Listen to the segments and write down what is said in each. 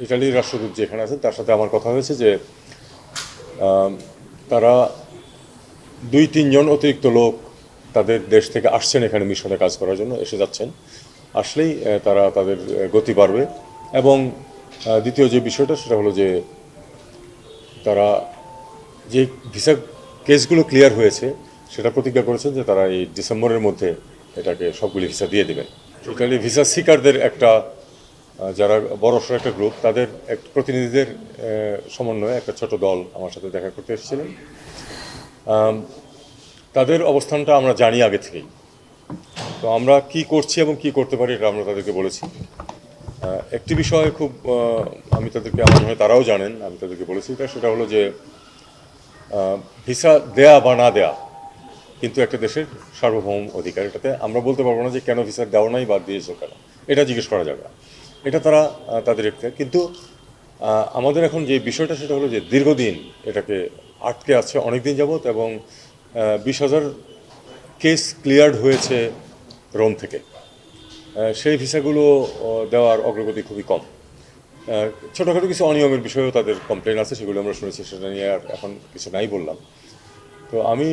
ইটালির রাষ্ট্রদূত যেখানে আছেন তার সাথে আমার কথা হয়েছে যে তারা 2-3 জন অতিরিক্ত লোক তাদের দেশ থেকে আসছেন এখানে মিশনে কাজ করার জন্য, এসে যাচ্ছেন। আসলেই তারা তাদের গতি বাড়বে। এবং দ্বিতীয় যে বিষয়টা সেটা হলো যে তারা যে ভিসা কেসগুলো ক্লিয়ার হয়েছে সেটা প্রতিজ্ঞা করেছেন যে তারা এই ডিসেম্বরের মধ্যে এটাকে সবগুলি ভিসা দিয়ে দেবেন। ইটালি ভিসা সিকারদের একটা যারা বড়সড় একটা গ্রুপ, তাদের এক প্রতিনিধিদের সমন্বয়ে একটা ছোট দল আমার সাথে দেখা করতে এসেছিলেন। তাদের অবস্থানটা আমরা জানি আগে থেকেই। তো আমরা কি করছি এবং কি করতে পারি এটা আমরা তাদেরকে বলেছি। একটি বিষয় খুব আমি তাদেরকে, আমার মনে হয় তারাও জানেন, আমি তাদেরকে বলেছি সেটা হলো যে ভিসা দেয়া বা না দেয়া কিন্তু একটা দেশের সার্বভৌম অধিকার। এটাতে আমরা বলতে পারবো না যে কেন ভিসা দেওয়া নাই বা দিয়েছে কেন, এটা জিজ্ঞেস করা যাবে না। এটা তারা তাদের একটা, কিন্তু আমাদের এখন যে বিষয়টা সেটা হলো যে দীর্ঘদিন এটাকে আটকে আছে অনেক দিন যাবৎ, এবং 20,000 কেস ক্লিয়ার্ড হয়েছে রোম থেকে। সেই ভিসাগুলো দেওয়ার অগ্রগতি খুবই কম। ছোটোখাটো কিছু অনিয়মের বিষয়েও তাদের কমপ্লেন আছে, সেগুলো আমরা শুনেছি, সেটা নিয়ে আর এখন কিছু নাই বললাম। তো আমি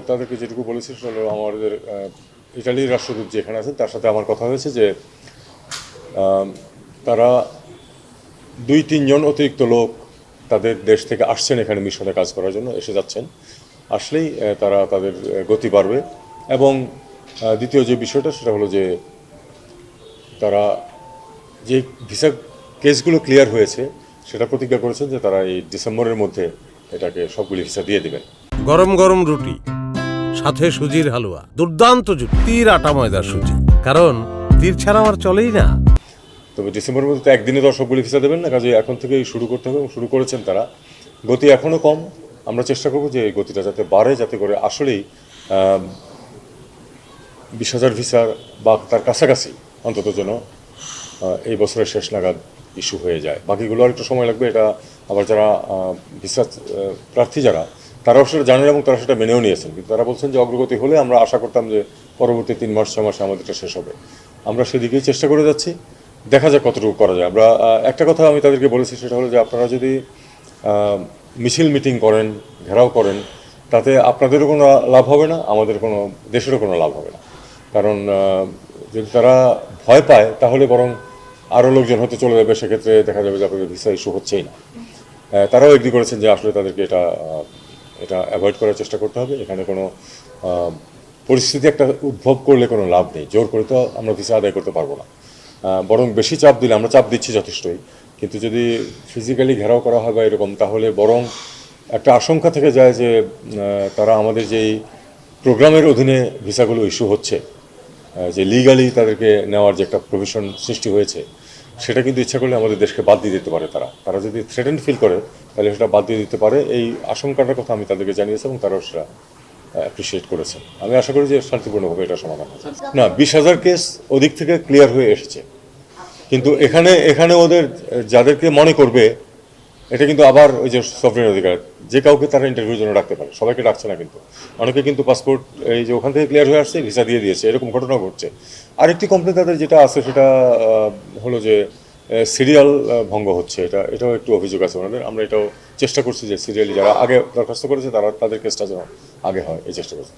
তাদেরকে যেটুকু বলেছি সেটা হলো আমাদের ইটালির রাষ্ট্রদূত যেখানে আছেন তার সাথে আমার কথা হয়েছে যে তারা 2-3 জন অতিরিক্ত লোক তাদের দেশ থেকে আসছেন এখানে মিশনে কাজ করার জন্য, এসে যাচ্ছেন। আসলেই তারা তাদের গতি বাড়বে। এবং দ্বিতীয় যে বিষয়টা সেটা হলো যে তারা যে ভিসা কেসগুলো ক্লিয়ার হয়েছে সেটা প্রতিজ্ঞা করেছেন যে তারা এই ডিসেম্বরের মধ্যে এটাকে সবগুলি ভিসা দিয়ে দেবেন। গরম গরম রুটি, সাথে সুজির হালুয়া, দুর্দান্ত জুটি, তীর আটা ময়দার সুজি, কারণ তীর ছাড়া আমার চলেই না। তবে ডিসেম্বরের মধ্যে তো একদিনে তো সবগুলি ভিসা দেবেন না, কাজে এখন থেকেই শুরু করতে হবে, এবং শুরু করেছেন তারা। গতি এখনও কম, আমরা চেষ্টা করব যে এই গতিটা যাতে বাড়ে, যাতে করে আসলেই 20,000 ভিসার বা তার কাছাকাছি অন্তত যেন এই বছরের শেষ নাগাদ ইস্যু হয়ে যায়। বাকিগুলো আর একটু সময় লাগবে। এটা আবার যারা ভিসা প্রার্থী যারা, তারাও সেটা জানেন এবং তারা সেটা মেনেও নিয়েছেন, কিন্তু তারা বলছেন যে অগ্রগতি হলে আমরা আশা করতাম যে পরবর্তী 3 মাস 6 মাসে আমাদের এটা শেষ হবে। আমরা সেদিকেই চেষ্টা করে যাচ্ছি, দেখা যাক কতটুকু করা যায়। আমরা একটা কথা আমি তাদেরকে বলেছি, সেটা হলো যে আপনারা যদি মিছিল মিটিং করেন, ঘেরাও করেন, তাতে আপনাদেরও কোনো লাভ হবে না, আমাদের কোনো দেশেরও কোনো লাভ হবে না। কারণ যদি তারা ভয় পায় তাহলে বরং আরও লোকজন হয়তো চলে যাবে, সেক্ষেত্রে দেখা যাবে যে আপনাদের ভিসা ইস্যু হচ্ছেই না। তারাও এগ্রি করেছেন যে আসলে তাদেরকে এটা অ্যাভয়েড করার চেষ্টা করতে হবে। এখানে কোনো পরিস্থিতি একটা উদ্ভব করলে কোনো লাভ নেই, জোর করে তো আমরা ভিসা আদায় করতে পারবো না। বরং বেশি চাপ দিলে, আমরা চাপ দিচ্ছি যথেষ্টই, কিন্তু যদি ফিজিক্যালি ঘেরাও করা হয় বা এরকম, তাহলে বরং একটা আশঙ্কা থেকে যায় যে তারা আমাদের যেই প্রোগ্রামের অধীনে ভিসাগুলো ইস্যু হচ্ছে, যে লিগালি তাদেরকে নেওয়ার যে একটা প্রভিশন সৃষ্টি হয়েছে, সেটা কিন্তু ইচ্ছা করলে আমাদের দেশকে বাদ দিয়ে দিতে পারে। তারা যদি থ্রেটেন্ড ফিল করে তাহলে সেটা বাদ দিয়ে দিতে পারে। এই আশঙ্কাটার কথা আমি তাদেরকে জানিয়েছি এবং তারাও সেটা অ্যাপ্রিসিয়েট করেছেন। আমি আশা করি যে শান্তিপূর্ণভাবে এটা সমাধান হবে। না, 20,000 কেস ওদিক থেকে ক্লিয়ার হয়ে এসেছে, কিন্তু এখানে ওদের যাদেরকে মনে করবে, এটা কিন্তু আবার ওই যে সফটওয়্যার অধিকার, যে কাউকে তারা ইন্টারভিউর জন্য রাখতে পারে, সবাইকে ডাকছে না কিন্তু। অনেকে কিন্তু পাসপোর্ট এই যে ওখান থেকে ক্লিয়ার হয়ে আসছে, ভিসা দিয়ে দিয়েছে, এরকম ঘটনা ঘটছে। আরেকটি কমপ্লেন তাদের যেটা আছে সেটা হলো যে সিরিয়াল ভঙ্গ হচ্ছে, এটাও একটু অভিযোগ আছে ওনাদের। আমরা এটাও চেষ্টা করছি যে সিরিয়ালি যারা আগে দরখাস্ত করেছে তাদের কেসটা যেন আগে হয়, এই চেষ্টা করছি।